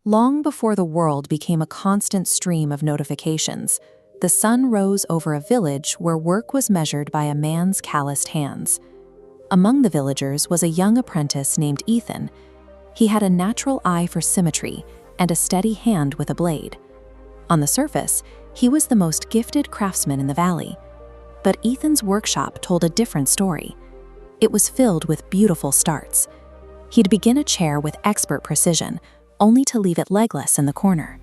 Long before the world became a constant stream of notifications, the sun rose over a village where work was measured by a man's calloused hands. Among the villagers was a young apprentice named Ethan. He had a natural eye for symmetry and a steady hand with a blade. On the surface, he was the most gifted craftsman in the valley. But Ethan's workshop told a different story. It was filled with beautiful starts. He'd begin a chair with expert precision, only to leave it legless in the corner.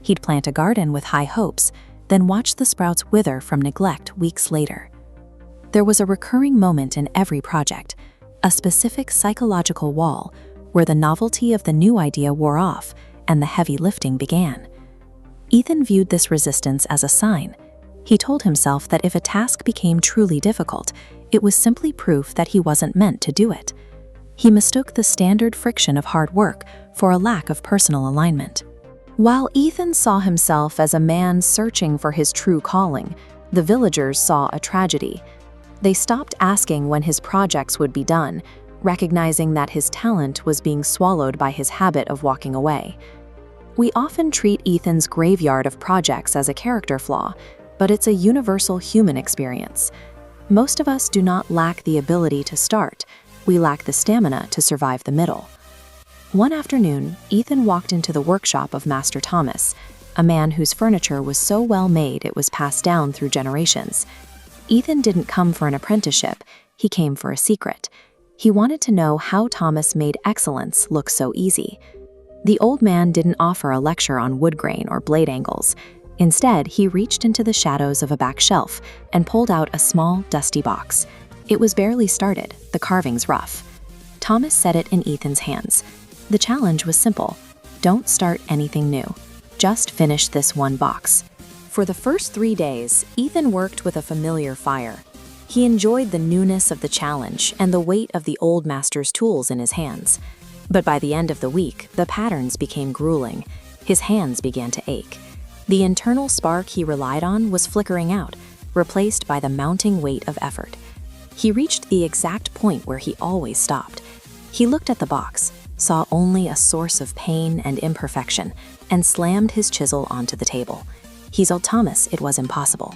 He'd plant a garden with high hopes, then watch the sprouts wither from neglect weeks later. There was a recurring moment in every project, a specific psychological wall where the novelty of the new idea wore off and the heavy lifting began. Ethan viewed this resistance as a sign. He told himself that if a task became truly difficult, it was simply proof that he wasn't meant to do it. He mistook the standard friction of hard work for a lack of personal alignment. While Ethan saw himself as a man searching for his true calling, the villagers saw a tragedy. They stopped asking when his projects would be done, recognizing that his talent was being swallowed by his habit of walking away. We often treat Ethan's graveyard of projects as a character flaw, but it's a universal human experience. Most of us do not lack the ability to start. We lack the stamina to survive the middle. One afternoon, Ethan walked into the workshop of Master Thomas, a man whose furniture was so well made it was passed down through generations. Ethan didn't come for an apprenticeship, he came for a secret. He wanted to know how Thomas made excellence look so easy. The old man didn't offer a lecture on wood grain or blade angles. Instead, he reached into the shadows of a back shelf and pulled out a small, dusty box. It was barely started, the carvings rough. Thomas set it in Ethan's hands. The challenge was simple. Don't start anything new. Just finish this one box. For the first 3 days, Ethan worked with a familiar fire. He enjoyed the newness of the challenge and the weight of the old master's tools in his hands. But by the end of the week, the patterns became grueling. His hands began to ache. The internal spark he relied on was flickering out, replaced by the mounting weight of effort. He reached the exact point where he always stopped. He looked at the box, saw only a source of pain and imperfection, and slammed his chisel onto the table. He told Thomas it was impossible.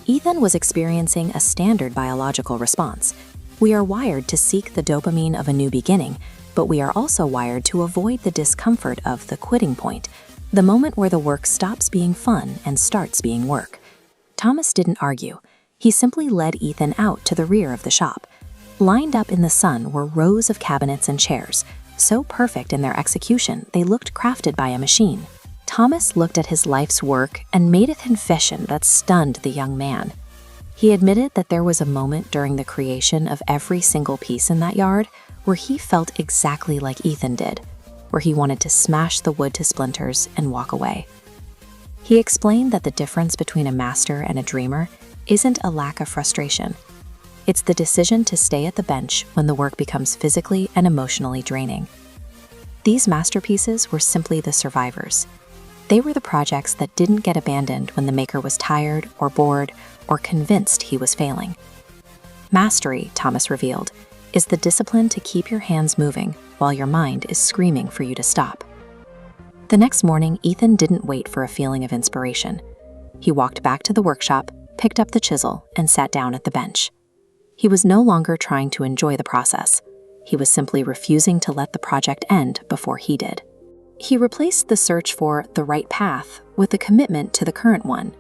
Ethan was experiencing a standard biological response. We are wired to seek the dopamine of a new beginning, but we are also wired to avoid the discomfort of the quitting point, the moment where the work stops being fun and starts being work. Thomas didn't argue. He simply led Ethan out to the rear of the shop. Lined up in the sun were rows of cabinets and chairs, so perfect in their execution they looked crafted by a machine. Thomas looked at his life's work and made a confession that stunned the young man. He admitted that there was a moment during the creation of every single piece in that yard where he felt exactly like Ethan did, where he wanted to smash the wood to splinters and walk away. He explained that the difference between a master and a dreamer isn't a lack of frustration. It's the decision to stay at the bench when the work becomes physically and emotionally draining. These masterpieces were simply the survivors. They were the projects that didn't get abandoned when the maker was tired or bored or convinced he was failing. Mastery, Thomas revealed, is the discipline to keep your hands moving while your mind is screaming for you to stop. The next morning, Ethan didn't wait for a feeling of inspiration. He walked back to the workshop, picked up the chisel, and sat down at the bench. He was no longer trying to enjoy the process. He was simply refusing to let the project end before he did. He replaced the search for the right path with a commitment to the current one.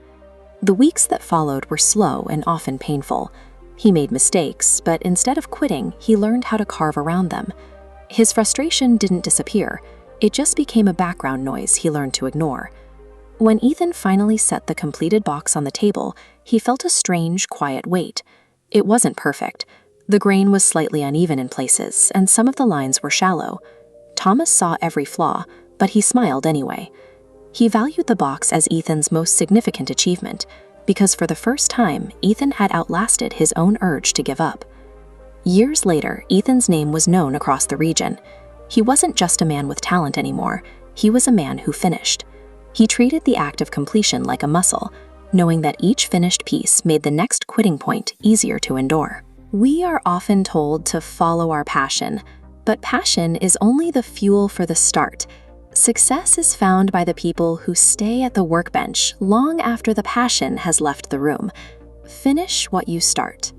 The weeks that followed were slow and often painful. He made mistakes, but instead of quitting, he learned how to carve around them. His frustration didn't disappear. It just became a background noise he learned to ignore. When Ethan finally set the completed box on the table, he felt a strange, quiet weight. It wasn't perfect. The grain was slightly uneven in places, and some of the lines were shallow. Thomas saw every flaw, but he smiled anyway. He valued the box as Ethan's most significant achievement, because for the first time, Ethan had outlasted his own urge to give up. Years later, Ethan's name was known across the region. He wasn't just a man with talent anymore, he was a man who finished. He treated the act of completion like a muscle, knowing that each finished piece made the next quitting point easier to endure. We are often told to follow our passion, but passion is only the fuel for the start. Success is found by the people who stay at the workbench long after the passion has left the room. Finish what you start.